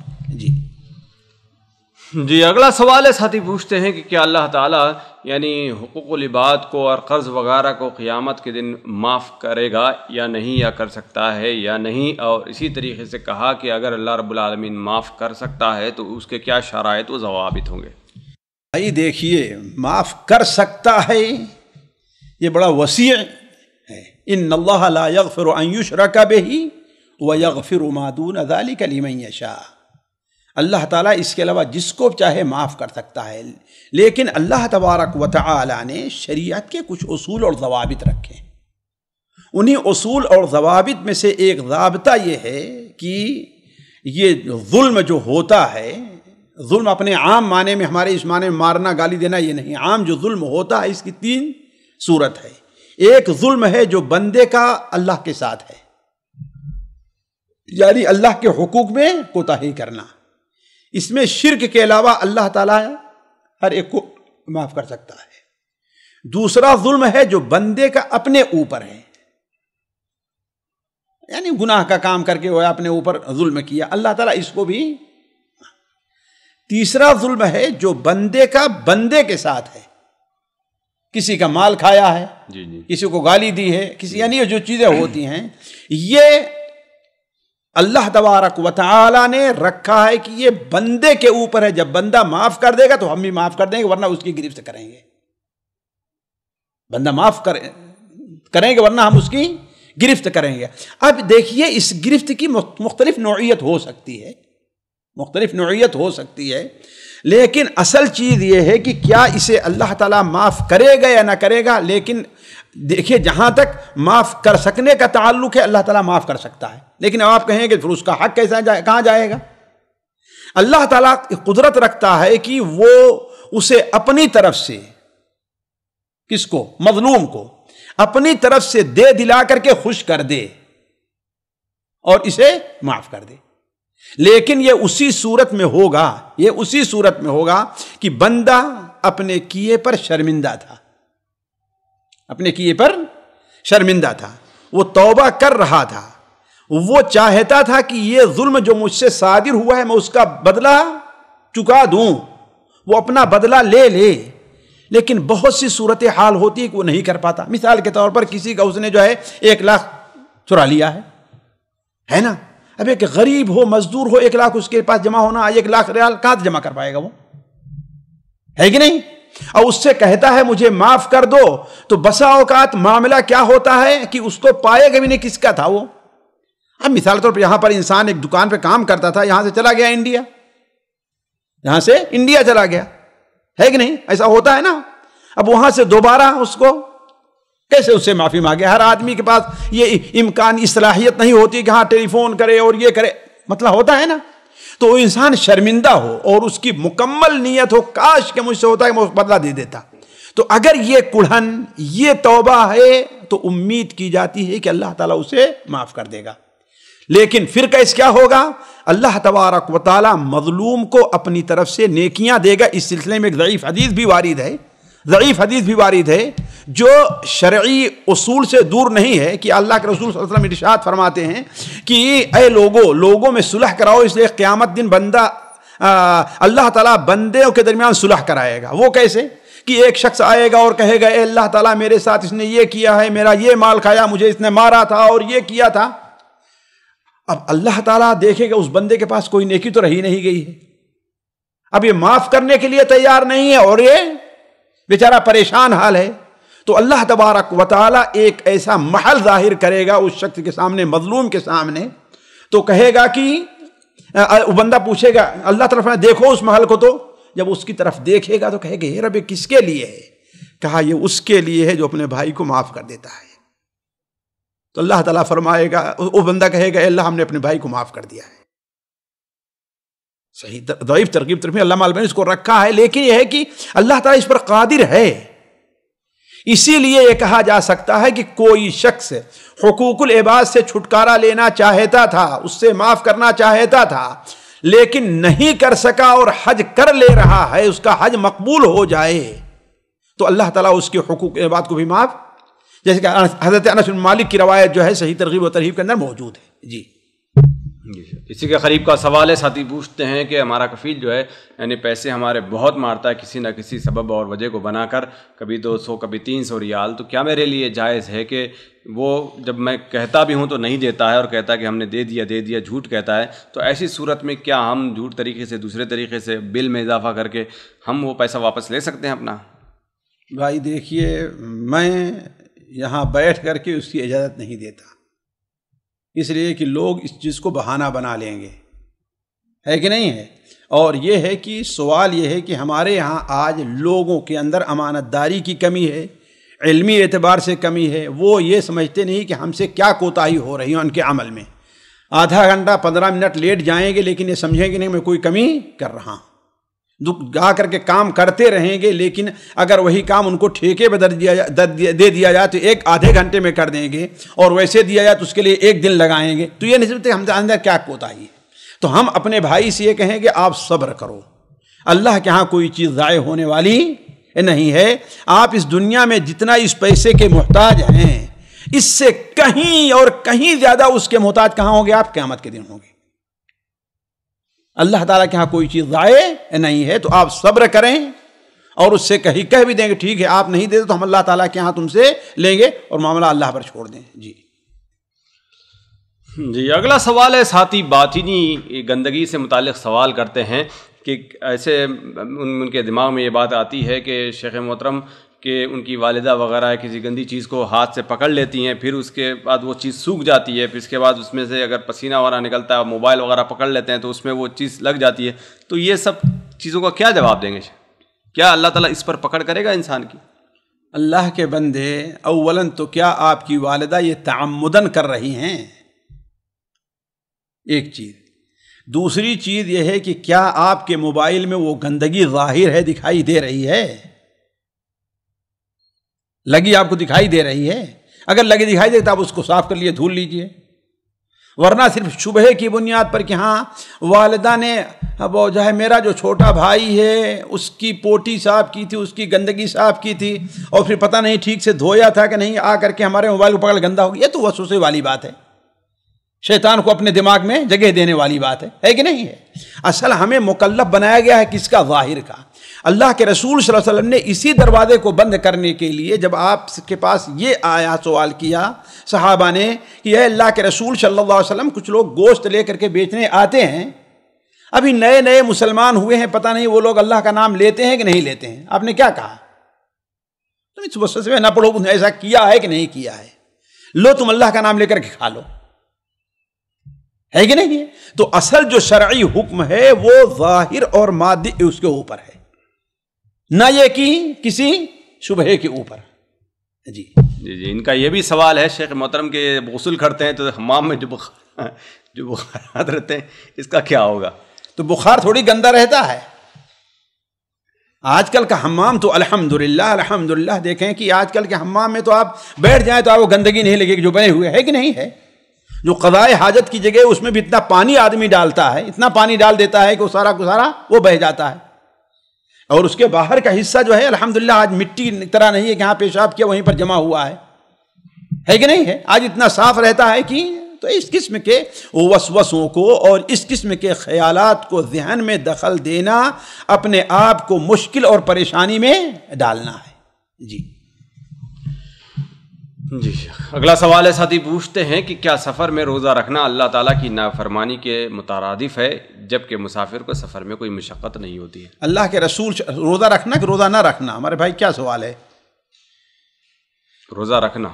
جی اگلا سوال ہے، ساتھی پوچھتے ہیں کہ کیا اللہ تعالیٰ یعنی حقوق العباد کو اور قرض وغیرہ کو قیامت کے دن معاف کرے گا یا نہیں، یا کر سکتا ہے یا نہیں؟ اور اسی طریقے سے کہا کہ اگر اللہ رب العالمین معاف کر سکتا ہے تو اس کے کیا شرائط و ضوابط ہوں گے؟ بھائی دیکھیے، معاف کر سکتا ہے یہ بڑا وسیع ہے۔ ان اللہ لا یغفر ان یشرک بہ ویغفر ما دون ذلک لمن یشاء۔ اللہ تعالیٰ اس کے علاوہ جس کو چاہے معاف کر سکتا ہے، لیکن اللہ تبارک و تعالی نے شریعت کے کچھ اصول اور ضوابط رکھے۔ انہی اصول اور ضوابط میں سے ایک ضابطہ یہ ہے کہ یہ ظلم جو ہوتا ہے، ظلم اپنے عام معنی میں، ہمارے اس معنی میں مارنا گالی دینا یہ نہیں، عام جو ظلم ہوتا ہے اس کی 3 صورت ہے۔ ایک ظلم ہے جو بندے کا اللہ کے ساتھ ہے، یعنی اللہ کے حقوق میں کوتاہی کرنا۔ اس میں شرک کے علاوہ اللہ تعالیٰ ہر ایک کو معاف کر سکتا ہے۔ دوسرا ظلم ہے جو بندے کا اپنے اوپر ہے، یعنی گناہ کا کام کر کے وہ اپنے اوپر ظلم کیا، اللہ تعالیٰ اس کو بھی۔ تیسرا ظلم ہے جو بندے کا بندے کے ساتھ ہے، کسی کا مال کھایا ہے، کسی کو گالی دی ہے، کسی، یعنی جو چیزیں ہوتی ہیں یہ اللہ تبارک و تعالی نے رکھا ہے کہ یہ بندے کے اوپر ہے. جب بندہ معاف کر دے گا تو ہم بھی معاف کر دیں گے، ورنہ اس کی گرفت کریں گے. بندہ معاف کریں گے ورنہ ہم اس کی گرفت کریں گے. اب دیکھیے اس گرفت کی مختلف نوعیت ہو سکتی ہے، مختلف نوعیت ہو سکتی ہے، لیکن اصل چیز یہ ہے کہ کیا اسے اللہ تعالیٰ معاف کرے گا یا نہ کرے گا. لیکن دیکھیے جہاں تک معاف کر سکنے کا تعلق ہے اللہ تعالیٰ معاف کر سکتا ہے، لیکن آپ کہیں کہ پھر اس کا حق کہاں جائے گا؟ اللہ تعالیٰ قدرت رکھتا ہے کہ وہ اسے اپنی طرف سے، کس کو؟ مظلوم کو اپنی طرف سے دے دلا کر کے خوش کر دے اور اسے معاف کر دے. لیکن یہ اسی صورت میں ہوگا کہ بندہ اپنے کیے پر شرمندہ تھا، اپنے کیے پر شرمندہ تھا، وہ توبہ کر رہا تھا، وہ چاہتا تھا کہ یہ ظلم جو مجھ سے صادر ہوا ہے میں اس کا بدلہ چکا دوں، وہ اپنا بدلہ لے. لیکن بہت سی صورتحال ہوتی ہے کہ وہ نہیں کر پاتا. مثال کے طور پر کسی کا اس نے جو ہے 1 لاکھ چرا لیا ہے نا. اب ایک غریب ہو، مزدور ہو، 1 لاکھ اس کے پاس جمع ہونا، 1 لاکھ ریال کہاں جمع کر پائے گا وہ؟ ہے کہ نہیں؟ اور اس سے کہتا ہے مجھے معاف کر دو، تو بسا اوقات معاملہ کیا ہوتا ہے کہ اس کو پائے گا بھی نہیں کس کا تھا وہ. اب مثال کے طور پر یہاں پر انسان ایک دکان پہ کام کرتا تھا، یہاں سے چلا گیا انڈیا، یہاں سے انڈیا چلا گیا، ہے کہ نہیں؟ ایسا ہوتا ہے نا. اب وہاں سے دوبارہ اس کو کیسے اس سے معافی مانگے؟ ہر آدمی کے پاس یہ امکان، صلاحیت نہیں ہوتی کہ ہاں ٹیلی فون کرے اور یہ کرے، مطلب ہوتا ہے نا. تو وہ انسان شرمندہ ہو اور اس کی مکمل نیت ہو کاش کہ مجھ سے ہوتا ہے میں اس بدلہ دے دیتا. تو اگر یہ کڑھن، یہ توبہ ہے تو امید کی جاتی ہے کہ اللہ تعالیٰ اسے معاف کر دے گا. لیکن پھر کیس کیا ہوگا؟ اللہ تبارک و تعالیٰ مظلوم کو اپنی طرف سے نیکیاں دے گا. اس سلسلے میں ایک ضعیف حدیث بھی وارد ہے جو شرعی اصول سے دور نہیں ہے کہ اللہ کے رسول صلی اللہ علیہ وسلم ارشاد فرماتے ہیں کہ اے لوگوں میں صلح کراؤ، اس لیے قیامت دن بندہ اللہ تعالیٰ بندوں کے درمیان صلح کرائے گا. وہ کیسے؟ کہ ایک شخص آئے گا اور کہے گا اے اللہ تعالیٰ میرے ساتھ اس نے یہ کیا ہے، میرا یہ مال کھایا، مجھے اس نے مارا تھا اور یہ کیا تھا. اب اللہ تعالیٰ دیکھے گا اس بندے کے پاس کوئی نیکی تو رہی نہیں گئی ہے، اب یہ معاف کرنے کے لیے تیار نہیں ہے اور یہ بیچارہ پریشان حال ہے. تو اللہ تبارک و تعالیٰ ایک ایسا محل ظاہر کرے گا اس شخص کے سامنے، مظلوم کے سامنے. تو کہے گا کہ وہ بندہ پوچھے گا، اللہ تعالیٰ دیکھو اس محل کو. تو جب اس کی طرف دیکھے گا تو کہے گا یہ رب کس کے لیے ہے؟ کہا یہ اس کے لیے ہے جو اپنے بھائی کو معاف کر دیتا ہے. تو اللہ تعالیٰ فرمائے گا، وہ بندہ کہے گا اے اللہ ہم نے اپنے بھائی کو معاف کر دیا ہے. صحیح ضعیف ترغیب ترغیب علامہ البانی اس کو رکھا ہے. لیکن یہ ہے کہ اللہ تعالیٰ اس پر قادر ہے. اسی لیے یہ کہا جا سکتا ہے کہ کوئی شخص حقوق العباد سے چھٹکارا لینا چاہتا تھا، اس سے معاف کرنا چاہتا تھا، لیکن نہیں کر سکا اور حج کر لے رہا ہے، اس کا حج مقبول ہو جائے تو اللہ تعالیٰ اس کے حقوق العباد کو بھی معاف، جیسے کہ حضرت انس بن مالک کی روایت جو ہے صحیح ترغیب و ترہیب کے اندر موجود ہے. جی اسی کے قریب کا سوال ہے، ساتھی پوچھتے ہیں کہ ہمارا کفیل جو ہے یعنی پیسے ہمارے بہت مارتا ہے کسی نہ کسی سبب اور وجہ کو بنا کر، کبھی 200 کبھی 300 ریال. تو کیا میرے لیے جائز ہے کہ وہ جب میں کہتا بھی ہوں تو نہیں دیتا ہے اور کہتا ہے کہ ہم نے دے دیا جھوٹ کہتا ہے، تو ایسی صورت میں کیا ہم جھوٹ طریقے سے دوسرے طریقے سے بل میں اضافہ کر کے ہم وہ پیسہ واپس لے سکتے ہیں اپنا؟ بھائی دیکھیے، میں یہاں بیٹھ کر کے اس کی اجازت نہیں دیتا، اس لیے کہ لوگ اس چیز کو بہانہ بنا لیں گے، ہے کہ نہیں ہے. اور یہ ہے کہ سوال یہ ہے کہ ہمارے یہاں آج لوگوں کے اندر امانت داری کی کمی ہے، علمی اعتبار سے کمی ہے. وہ یہ سمجھتے نہیں کہ ہم سے کیا کوتاہی ہو رہی ہے ان کے عمل میں. آدھا گھنٹہ 15 منٹ لیٹ جائیں گے لیکن یہ سمجھیں گے نہیں میں کوئی کمی کر رہا ہوں. جا کر کے کام کرتے رہیں گے، لیکن اگر وہی کام ان کو ٹھیکے پہ دے دیا جائے تو ایک آدھے گھنٹے میں کر دیں گے، اور ویسے دیا جائے تو اس کے لیے 1 دن لگائیں گے. تو یہ نہیں سمجھتے ہم اندر کیا کوتاہی ہے. تو ہم اپنے بھائی سے یہ کہیں گے آپ صبر کرو، اللہ کے ہاں کوئی چیز ضائع ہونے والی نہیں ہے. آپ اس دنیا میں جتنا اس پیسے کے محتاج ہیں، اس سے کہیں اور کہیں زیادہ اس کے محتاج کہاں ہوں گے؟ آپ قیامت کے دن ہوں گے. اللہ تعالیٰ کے ہاں کوئی چیز ضائع نہیں ہے. تو آپ صبر کریں اور اس سے کہہ بھی دیں گے ٹھیک ہے آپ نہیں دیتے تو ہم اللہ تعالیٰ کے ہاں تم سے لیں گے، اور معاملہ اللہ پر چھوڑ دیں. جی جی اگلا سوال ہے، ساتھی باطنی گندگی سے متعلق سوال کرتے ہیں کہ ایسے ان کے دماغ میں یہ بات آتی ہے کہ شیخ محترم کہ ان کی والدہ وغیرہ کسی گندی چیز کو ہاتھ سے پکڑ لیتی ہیں، پھر اس کے بعد وہ چیز سوکھ جاتی ہے، پھر اس کے بعد اس میں سے اگر پسینہ وغیرہ نکلتا ہے، موبائل وغیرہ پکڑ لیتے ہیں تو اس میں وہ چیز لگ جاتی ہے، تو یہ سب چیزوں کا کیا جواب دیں گے؟ کیا اللہ تعالیٰ اس پر پکڑ کرے گا انسان کی؟ اللہ کے بندے، اولاً تو کیا آپ کی والدہ یہ تعمدن کر رہی ہیں؟ ایک چیز. دوسری چیز یہ ہے کہ کیا آپ کے موبائل میں وہ گندگی ظاہر ہے، دکھائی دے رہی ہے؟ لگی آپ کو دکھائی دے رہی ہے؟ اگر لگی دکھائی دے تو آپ اس کو صاف کر لیے، دھول لیجئے. ورنہ صرف شبہے کی بنیاد پر کہ ہاں والدہ نے وہ جو ہے میرا جو چھوٹا بھائی ہے اس کی پوٹی صاف کی تھی، اس کی گندگی صاف کی تھی، اور پھر پتہ نہیں ٹھیک سے دھویا تھا کہ نہیں، آ کر کے ہمارے موبائل کو پکڑ گندا ہو گیا. یہ تو وسوسے والی بات ہے، شیطان کو اپنے دماغ میں جگہ دینے والی بات ہے کہ نہیں ہے؟ اصل ہمیں مکلف بنایا گیا ہے کس کا؟ ظاہر کا. اللہ کے رسول صلی اللہ علیہ وسلم نے اسی دروازے کو بند کرنے کے لیے جب آپ کے پاس یہ آیا سوال کیا صحابہ نے کہ اے اللہ کے رسول صلی اللہ علیہ وسلم، کچھ لوگ گوشت لے کر کے بیچنے آتے ہیں، ابھی نئے نئے مسلمان ہوئے ہیں، پتہ نہیں وہ لوگ اللہ کا نام لیتے ہیں کہ نہیں لیتے ہیں. آپ نے کیا کہا؟ تم اس وسوسے میں نہ پڑو، ایسا کیا ہے کہ نہیں کیا ہے، لو تم اللہ کا نام لے کر کے کھا لو، ہے کہ نہیں؟ تو اصل جو شرعی حکم ہے وہ ظاہر اور مادی اس کے اوپر ہے، نہ یہ کہ کسی شبہے کے اوپر. جی ان کا یہ بھی سوال ہے شیخ محترم کہ غسل کرتے ہیں تو حمام میں جو بخارات رہتے ہیں اس کا کیا ہوگا؟ تو بخار تھوڑی گندا رہتا ہے. آج کل کا حمام تو الحمدللہ دیکھیں کہ آج کل کے حمام میں تو آپ بیٹھ جائیں تو آپ کو گندگی نہیں لگے گی، جو بنے ہوئے ہے کہ نہیں ہے. جو قضائے حاجت کی جگہ اس میں بھی اتنا پانی آدمی ڈالتا ہے، اتنا پانی ڈال دیتا ہے کہ وہ سارا وہ بہہ جاتا ہے. اور اس کے باہر کا حصہ جو ہے الحمدللہ آج مٹی طرح نہیں ہے کہ ہاں پیشاب کیا وہیں پر جمع ہوا ہے کہ نہیں ہے؟ آج اتنا صاف رہتا ہے کہ تو اس قسم کے وسوسوں کو اور اس قسم کے خیالات کو ذہن میں دخل دینا اپنے آپ کو مشکل اور پریشانی میں ڈالنا ہے. جی اگلا سوال ہے، ساتھی پوچھتے ہیں کہ کیا سفر میں روزہ رکھنا اللہ تعالیٰ کی نافرمانی کے مترادف ہے جبکہ مسافر کو سفر میں کوئی مشقت نہیں ہوتی ہے؟ اللہ کے رسول روزہ رکھنا کہ روزہ نہ رکھنا؟ ہمارے بھائی کیا سوال ہے؟ روزہ رکھنا،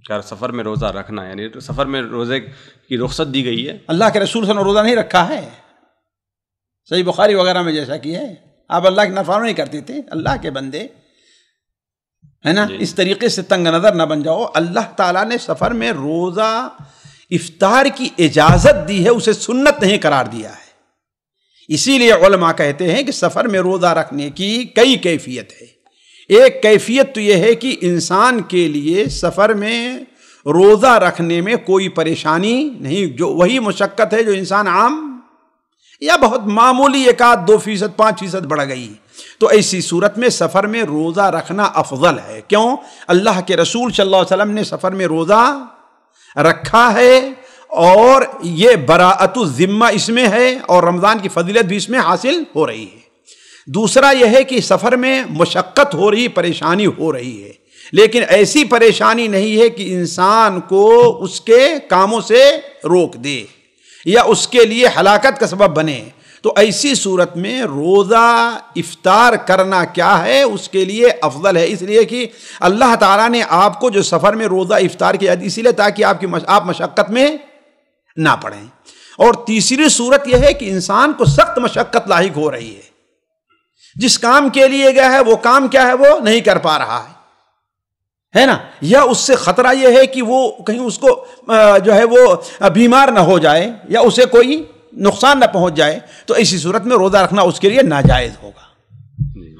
کیا سفر میں روزہ رکھنا یعنی سفر میں روزے کی رخصت دی گئی ہے؟ اللہ کے رسول صلی اللہ علیہ وسلم نے روزہ نہیں رکھا ہے، صحیح بخاری وغیرہ میں جیسا کہ ہے، آپ اللہ کی نافرمانی نہیں کرتے تھے. اللہ کے بندے ہے نا، اس طریقے سے تنگ نظر نہ بن جاؤ. اللہ تعالیٰ نے سفر میں روزہ افطار کی اجازت دی ہے، اسے سنت نہیں قرار دیا ہے. اسی لیے علماء کہتے ہیں کہ سفر میں روزہ رکھنے کی کئی کیفیت ہے. ایک کیفیت تو یہ ہے کہ انسان کے لیے سفر میں روزہ رکھنے میں کوئی پریشانی نہیں، جو وہی مشقت ہے جو انسان عام یا بہت معمولی 1-2%, 5% بڑھ گئی، تو ایسی صورت میں سفر میں روزہ رکھنا افضل ہے. کیوں؟ اللہ کے رسول صلی اللہ علیہ وسلم نے سفر میں روزہ رکھا ہے اور یہ براءت الذمہ اس میں ہے اور رمضان کی فضیلت بھی اس میں حاصل ہو رہی ہے. دوسرا یہ ہے کہ سفر میں مشقت ہو رہی، پریشانی ہو رہی ہے، لیکن ایسی پریشانی نہیں ہے کہ انسان کو اس کے کاموں سے روک دے یا اس کے لیے ہلاکت کا سبب بنے. تو ایسی صورت میں روزہ افطار کرنا کیا ہے؟ اس کے لیے افضل ہے، اس لیے کہ اللہ تعالیٰ نے آپ کو جو سفر میں روزہ افطار کیا اسی لیے تاکہ آپ مشقت میں نہ پڑیں. اور تیسری صورت یہ ہے کہ انسان کو سخت مشقت لاحق ہو رہی ہے، جس کام کے لیے گیا ہے وہ کام کیا ہے وہ نہیں کر پا رہا ہے نا، یا اس سے خطرہ یہ ہے کہ وہ کہیں اس کو جو ہے وہ بیمار نہ ہو جائے یا اسے کوئی نقصان نہ پہنچ جائے، تو ایسی صورت میں روزہ رکھنا اس کے لیے ناجائز ہوگا.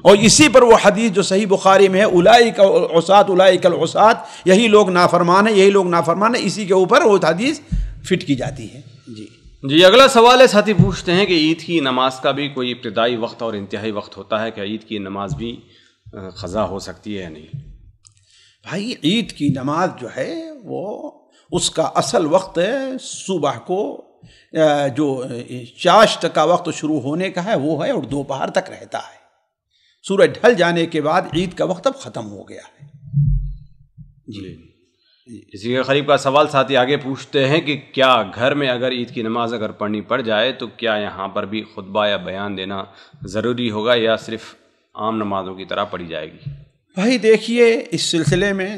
اور اسی پر وہ حدیث جو صحیح بخاری میں ہے، اولئک العصاۃ اولئک العصاۃ، یہی لوگ نافرمان ہیں، یہی لوگ نافرمان ہیں، اسی کے اوپر وہ حدیث فٹ کی جاتی ہے. جی اگلا سوال ہے، ساتھی پوچھتے ہیں کہ عید کی نماز کا بھی کوئی ابتدائی وقت اور انتہائی وقت ہوتا ہے، کیا عید کی نماز بھی قضا ہو سکتی ہے یا نہیں؟ بھائی عید کی نماز جو ہے وہ اس کا اصل وقت صبح کو جو چاشت کا وقت شروع ہونے کا ہے وہ ہے اور دوپہر تک رہتا ہے. سورج ڈھل جانے کے بعد عید کا وقت اب ختم ہو گیا ہے. جی اسی کے قریب کا سوال ساتھی آگے پوچھتے ہیں کہ کیا گھر میں اگر عید کی نماز اگر پڑھنی پڑ جائے تو کیا یہاں پر بھی خطبہ یا بیان دینا ضروری ہوگا یا صرف عام نمازوں کی طرح پڑھی جائے گی؟ بھائی دیکھیے، اس سلسلے میں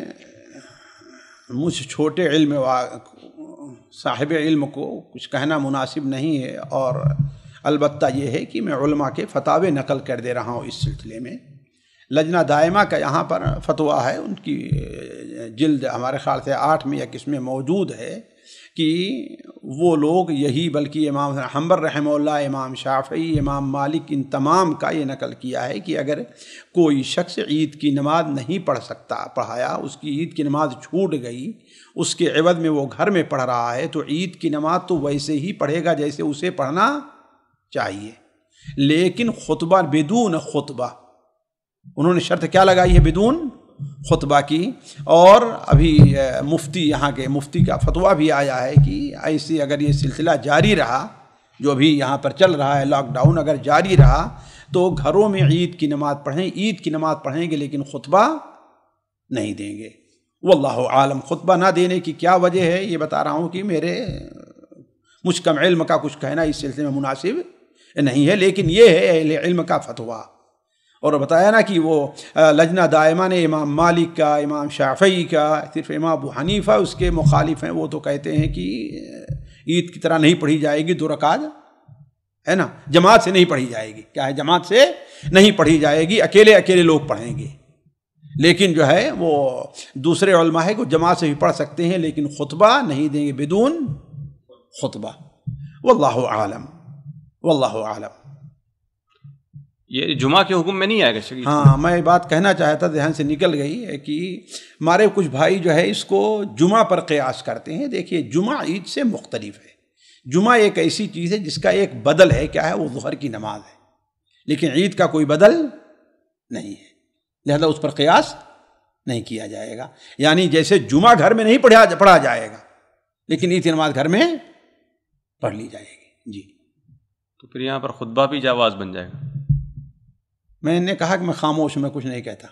مجھ چھوٹے علم صاحب علم کو کچھ کہنا مناسب نہیں ہے، اور البتہ یہ ہے کہ میں علماء کے فتاوے نقل کر دے رہا ہوں اس سلسلے میں۔ لجنہ دائمہ کا یہاں پر فتویٰ ہے، ان کی جلد ہمارے خیال سے 8 میں یا کس میں موجود ہے کہ وہ لوگ یہی، بلکہ امام حنبل رحمہ اللہ، امام شافعی، امام مالک، ان تمام کا یہ نقل کیا ہے کہ اگر کوئی شخص عید کی نماز نہیں پڑھایا، اس کی عید کی نماز چھوٹ گئی، اس کے عوض میں وہ گھر میں پڑھ رہا ہے، تو عید کی نماز تو ویسے ہی پڑھے گا جیسے اسے پڑھنا چاہیے، لیکن خطبہ بدون خطبہ، انہوں نے شرط کیا لگائی ہے؟ بدون خطبہ کی۔ اور ابھی مفتی، یہاں کے مفتی کا فتویٰ بھی آیا ہے کہ ایسے اگر یہ سلسلہ جاری رہا، جو ابھی یہاں پر چل رہا ہے لاک ڈاؤن، اگر جاری رہا تو گھروں میں عید کی نماز پڑھیں، عید کی نماز پڑھیں گے لیکن خطبہ نہیں دیں گے۔ واللہ عالم۔ خطبہ نہ دینے کی کیا وجہ ہے یہ بتا رہا ہوں کہ میرے مجھ کم علم کا کچھ کہنا اس سلسلے میں مناسب نہیں ہے، لیکن یہ ہے اہل علم کا فتویٰ۔ اور بتایا نا کہ وہ لجنہ دائمہ نے امام مالک کا، امام شافعی کا، صرف امام ابو حنیفہ اس کے مخالف ہیں، وہ تو کہتے ہیں کہ عید کی طرح نہیں پڑھی جائے گی، 2 رکعت ہے نا، جماعت سے نہیں پڑھی جائے گی۔ کیا ہے؟ جماعت سے نہیں پڑھی جائے گی، اکیلے لوگ پڑھیں گے۔ لیکن جو ہے وہ دوسرے علماء ہے کہ جماعت سے بھی پڑھ سکتے ہیں، لیکن خطبہ نہیں دیں گے بدون خطبہ۔ واللہ عالم، واللہ عالم۔ یہ جمعہ کے حکم میں نہیں آئے گا شریف؟ ہاں، میں بات کہنا چاہتا، ذہن سے نکل گئی ہے کہ ہمارے کچھ بھائی جو ہے اس کو جمعہ پر قیاس کرتے ہیں۔ دیکھیے، جمعہ عید سے مختلف ہے۔ جمعہ ایک ایسی چیز ہے جس کا ایک بدل ہے، کیا ہے؟ وہ ظہر کی نماز ہے، لیکن عید کا کوئی بدل نہیں ہے، لہذا اس پر قیاس نہیں کیا جائے گا۔ یعنی جیسے جمعہ گھر میں نہیں پڑھا جائے گا، لیکن عید کی نماز گھر میں پڑھ لی جائے گی۔ جی، تو پھر یہاں پر خطبہ بھی جواز بن جائے گا؟ میں نے کہا کہ میں خاموش، میں کچھ نہیں کہتا،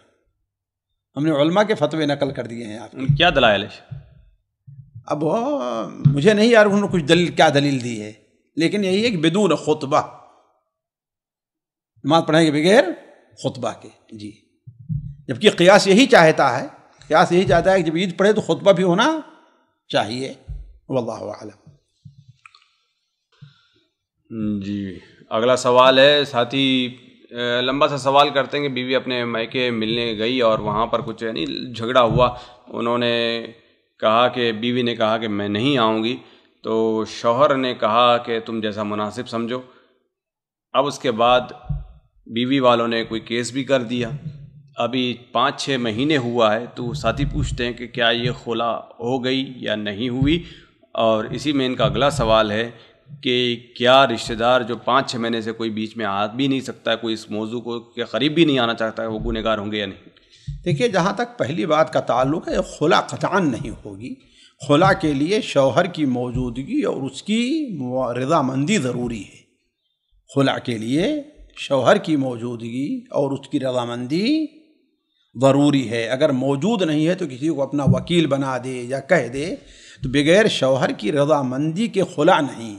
ہم نے علماء کے فتوے نقل کر دیے ہیں۔ آپ کیا دلائل ہے؟ اب مجھے نہیں یار انہوں نے کچھ کیا دلیل دی ہے، لیکن یہی ہے کہ بدون خطبہ نماز پڑھیں گے، بغیر خطبہ کے۔ جی، جبکہ قیاس یہی چاہتا ہے کہ جب عید پڑھے تو خطبہ بھی ہونا چاہیے۔ واللہ اعلم۔ جی، اگلا سوال ہے، ساتھی لمبا سا سوال کرتے ہیں کہ بیوی اپنے میکے ملنے گئی اور وہاں پر کچھ جھگڑا ہوا، انہوں نے کہا کہ بیوی نے کہا کہ میں نہیں آؤں گی، تو شوہر نے کہا کہ تم جیسا مناسب سمجھو۔ اب اس کے بعد بیوی والوں نے کوئی کیس بھی کر دیا، ابھی 5-6 مہینے ہوا ہے، تو ساتھی پوچھتے ہیں کہ کیا یہ خلا ہو گئی یا نہیں ہوئی؟ اور اسی میں ان کا اگلا سوال ہے کہ کیا رشتہ دار جو 5-6 مہینے سے کوئی بیچ میں آ بھی نہیں سکتا، کوئی اس موضوع کو کے قریب بھی نہیں آنا چاہتا ہے، وہ گنہگار ہوں گے یا نہیں؟ دیکھیے، جہاں تک پہلی بات کا تعلق ہے، خلا قطعاً نہیں ہوگی۔ خلا کے لیے شوہر کی موجودگی اور اس کی رضامندی ضروری ہے۔ خلا کے لیے شوہر کی موجودگی اور اس کی رضامندی ضروری ہے۔ اگر موجود نہیں ہے تو کسی کو اپنا وکیل بنا دے یا کہہ دے، تو بغیر شوہر کی رضامندی کے خلا نہیں،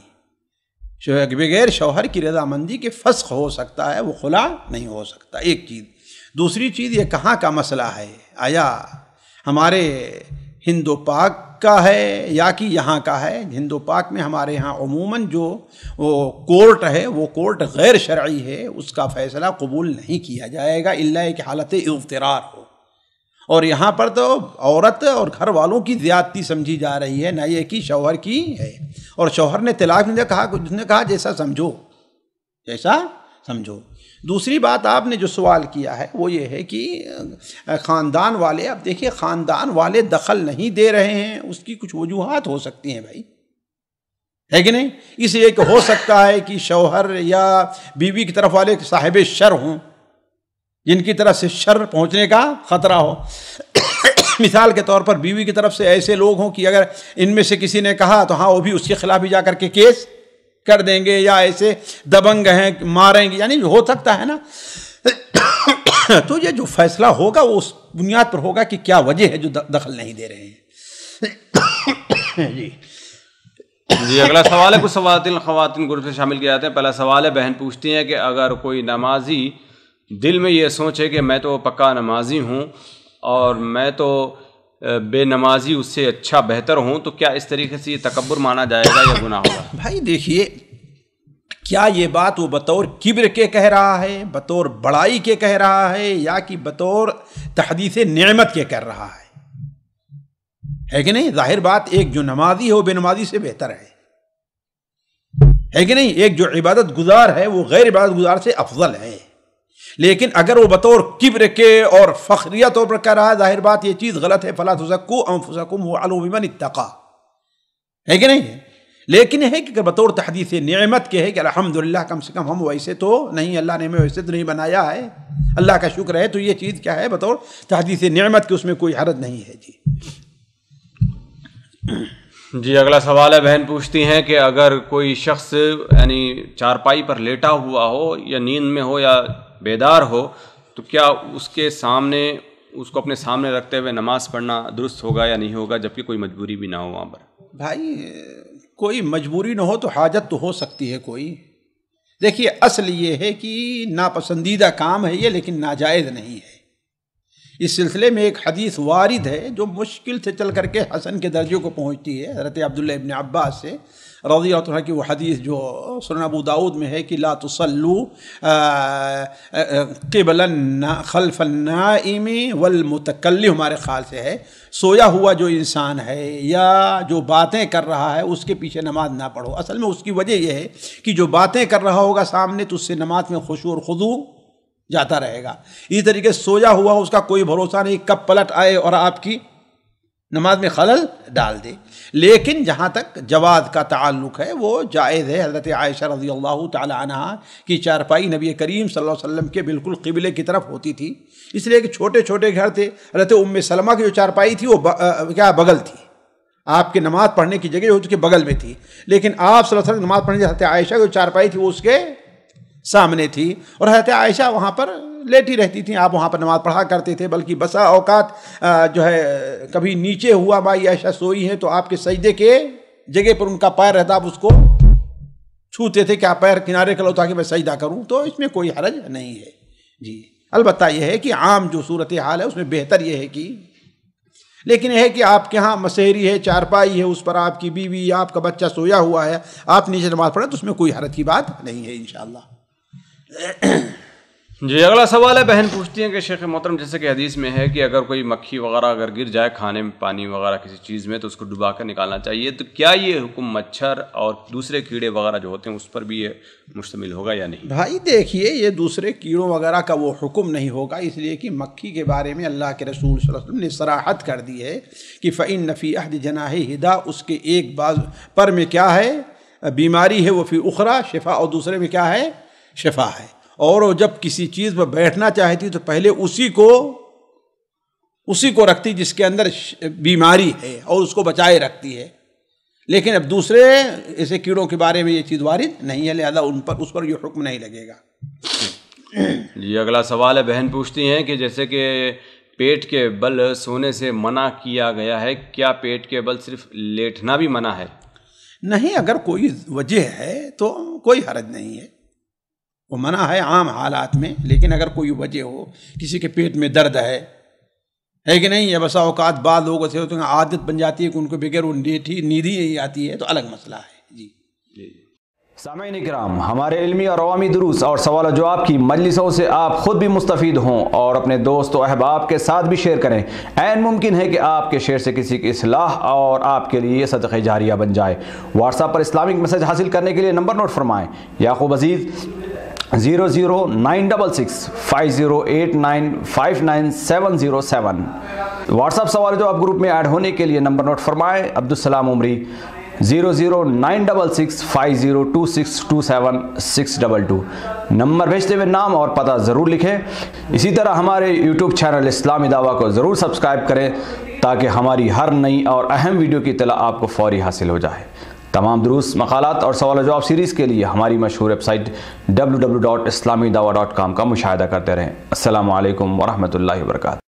بغیر شوہر کی رضامندی کے فسخ ہو سکتا ہے، وہ خلا نہیں ہو سکتا۔ ایک چیز۔ دوسری چیز، یہ کہاں کا مسئلہ ہے؟ آیا ہمارے ہند و پاک کا ہے یا کہ یہاں کا ہے؟ ہند و پاک میں ہمارے ہاں عموماً جو وہ کورٹ ہے، وہ کورٹ غیر شرعی ہے، اس کا فیصلہ قبول نہیں کیا جائے گا الا کہ حالت اضطرار ہو۔ اور یہاں پر تو عورت اور گھر والوں کی زیادتی سمجھی جا رہی ہے، نہ یہ کہ شوہر کی ہے۔ اور شوہر نے طلاق نہیں کہا، جس نے کہا جیسا سمجھو، جیسا سمجھو۔ دوسری بات آپ نے جو سوال کیا ہے وہ یہ ہے کہ خاندان والے، اب دیکھیے خاندان والے دخل نہیں دے رہے ہیں، اس کی کچھ وجوہات ہو سکتی ہیں بھائی، ہے کہ نہیں؟ اس لیے کہ ہو سکتا ہے کہ شوہر یا بیوی کی طرف والے صاحب شر ہوں، جن کی طرف سے شر پہنچنے کا خطرہ ہو۔ مثال کے طور پر بیوی کی طرف سے ایسے لوگ ہوں کہ اگر ان میں سے کسی نے کہا تو ہاں وہ بھی اس کے خلاف بھی جا کر کے کیس کر دیں گے، یا ایسے دبنگ ہیں ماریں گے، یعنی ہو سکتا ہے نا۔ تو یہ جو فیصلہ ہوگا وہ اس بنیاد پر ہوگا کہ کیا وجہ ہے جو دخل نہیں دے رہے ہیں۔ جی اگلا سوال ہے، کچھ خواتین گروپ سے شامل کیے جاتے ہیں. پہلا سوال ہے، بہن پوچھتی ہیں کہ اگر کوئی نمازی دل میں یہ سوچے کہ میں تو پکا نمازی ہوں اور میں تو بے نمازی اس سے اچھا بہتر ہوں، تو کیا اس طریقے سے یہ تکبر مانا جائے گا یا گناہ ہوگا؟ بھائی دیکھیے، کیا یہ بات وہ بطور کبر کے کہہ رہا ہے، بطور بڑائی کے کہہ رہا ہے، یا کہ بطور تحدیث نعمت کے کر رہا ہے کہ نہیں؟ ظاہر بات، ایک جو نمازی ہے وہ بے نمازی سے بہتر ہے کہ نہیں؟ ایک جو عبادت گزار ہے وہ غیر عبادت گزار سے افضل ہے. لیکن اگر وہ بطور کبر کے اور فخریہ طور پر کہہ رہا ہے، ظاہر بات یہ چیز غلط ہے. فلا تزکوا انفسکم هو اعلم بمن اتقى، ہے کہ نہیں؟ لیکن ہے کہ بطور تحدیث نعمت کے ہے کہ الحمدللہ کم سے کم ہم ویسے تو نہیں، اللہ نے ہمیں ویسے تو نہیں بنایا ہے، اللہ کا شکر ہے. تو یہ چیز کیا ہے؟ بطور تحدیث نعمت کے، اس میں کوئی حرج نہیں ہے. جی اگلا سوال ہے، بہن پوچھتی ہیں کہ اگر کوئی شخص یعنی چارپائی پر لیٹا ہوا ہو یا نیند میں ہو یا بیدار ہو، تو کیا اس کے سامنے، اس کو اپنے سامنے رکھتے ہوئے نماز پڑھنا درست ہوگا یا نہیں ہوگا، جبکہ کوئی مجبوری بھی نہ ہو وہاں پر؟ بھائی کوئی مجبوری نہ ہو تو حاجت تو ہو سکتی ہے کوئی. دیکھیے اصل یہ ہے کہ ناپسندیدہ کام ہے یہ، لیکن ناجائز نہیں ہے. اس سلسلے میں ایک حدیث وارد ہے جو مشکل سے چل کر کے حسن کے درجے کو پہنچتی ہے، حضرت عبداللہ ابن عباس سے رضی اللہ عنہ کی وہ حدیث جو سنن ابو داؤد میں ہے کہ لا تصلوا قبل خلف النائم والمتکلم، ہمارے خیال سے ہے سویا ہوا جو انسان ہے یا جو باتیں کر رہا ہے اس کے پیچھے نماز نہ پڑھو. اصل میں اس کی وجہ یہ ہے کہ جو باتیں کر رہا ہوگا سامنے تو اس سے نماز میں خشوع اور خضوع جاتا رہے گا. اسی طریقے سے سویا ہوا اس کا کوئی بھروسہ نہیں کب پلٹ آئے اور آپ کی نماز میں خلل ڈال دے. لیکن جہاں تک جواز کا تعلق ہے وہ جائز ہے. حضرت عائشہ رضی اللہ تعالی عنہا کی چارپائی نبی کریم صلی اللہ علیہ وسلم کے بالکل قبلے کی طرف ہوتی تھی، اس لیے کہ چھوٹے چھوٹے گھر تھے. حضرت ام سلمہ کی جو چارپائی تھی وہ کیا بغل تھی، آپ کے نماز پڑھنے کی جگہ جو اس کے بغل میں تھی. لیکن آپ صلی اللہ علیہ وسلم نماز پڑھنے حضرت عائشہ کی جو چارپائی تھی وہ اس کے سامنے تھی، اور حضرت عائشہ وہاں پر لیٹی رہتی تھیں، آپ وہاں پر نماز پڑھا کرتے تھے. بلکہ بسا اوقات جو ہے کبھی نیچے ہوا مائی عائشہ سوئی ہیں تو آپ کے سجدے کے جگہ پر ان کا پیر رہتا، آپ اس کو چھوتے تھے کہ آپ پیر کنارے کر لو تاکہ میں سجدہ کروں. تو اس میں کوئی حرج نہیں ہے. جی البتہ یہ ہے کہ عام جو صورتحال ہے اس میں بہتر یہ ہے کہ، لیکن یہ ہے کہ آپ کے ہاں مسحری ہے، چارپائی ہے، اس پر آپ کی بیوی یا آپ کا بچہ سویا ہوا ہے، آپ نیچے نماز پڑھیں تو اس میں کوئی حرج کی بات نہیں ہے انشاءاللہ. جی اگلا سوال ہے، بہن پوچھتی ہیں کہ شیخ محترم جیسے کہ حدیث میں ہے کہ اگر کوئی مکھی وغیرہ اگر گر جائے کھانے میں، پانی وغیرہ کسی چیز میں، تو اس کو ڈبا کر نکالنا چاہیے، تو کیا یہ حکم مچھر اور دوسرے کیڑے وغیرہ جو ہوتے ہیں اس پر بھی یہ مشتمل ہوگا یا نہیں؟ بھائی دیکھیے یہ دوسرے کیڑوں وغیرہ کا وہ حکم نہیں ہوگا، اس لیے کہ مکھی کے بارے میں اللہ کے رسول صلی اللہ علیہ وسلم نے صراحت کر دی ہے کہ فَإِنَّ فِي أَحْدِ جَنَاحِهِ دَاءٌ، اس کے ایک باز پر میں کیا ہے بیماری ہے، وہ فی اخرى شفا، اور دوسرے میں کیا ہے شفا ہے. اور وہ جب کسی چیز پر بیٹھنا چاہتی تو پہلے اسی کو رکھتی جس کے اندر بیماری ہے اور اس کو بچائے رکھتی ہے. لیکن اب دوسرے ایسے کیڑوں کے بارے میں یہ چیز وارد نہیں ہے، لہذا اس پر یہ حکم نہیں لگے گا. جی اگلا سوال ہے، بہن پوچھتی ہیں کہ جیسے کہ پیٹ کے بل سونے سے منع کیا گیا ہے، کیا پیٹ کے بل صرف لیٹنا بھی منع ہے؟ نہیں، اگر کوئی وجہ ہے تو کوئی حرج نہیں ہے، وہ منع ہے عام حالات میں. لیکن اگر کوئی وجہ ہو، کسی کے پیٹ میں درد ہے کہ نہیں، یا بسا اوقات بعض لوگوں سے ہوتے ہیں عادت بن جاتی ہے کہ ان کو بغیر وہ نیند ہی نہیں آتی ہے، تو الگ مسئلہ ہے. جی سامعین کرام، ہمارے علمی اور عوامی دروس اور سوال و جواب کی مجلسوں سے آپ خود بھی مستفید ہوں اور اپنے دوست و احباب کے ساتھ بھی شیئر کریں. عین ممکن ہے کہ آپ کے شیئر سے کسی کی اصلاح اور آپ کے لیے صدقہ جاریہ بن جائے. واٹس ایپ پر اسلامک میسج حاصل کرنے کے لیے نمبر نوٹ فرمائیں: یعقوب عزیز 00966 5089 59707. واٹس ایپ سوال جو آپ گروپ میں ایڈ ہونے کے لیے نمبر نوٹ فرمائیں: عبدالسلام عمری 00966 502627 622. نمبر بھیجتے ہوئے نام اور پتہ ضرور لکھیں. اسی طرح ہمارے یوٹیوب چینل اسلامی دعویٰ کو ضرور سبسکرائب کریں تاکہ ہماری ہر نئی اور اہم ویڈیو کی اطلاع آپ کو فوری حاصل ہو جائے. تمام دروس، مقالات اور سوال و جواب سیریز کے لیے ہماری مشہور ویب سائٹ www.islamidawah.com کا مشاہدہ کرتے رہیں. السلام علیکم ورحمۃ اللہ وبرکاتہ.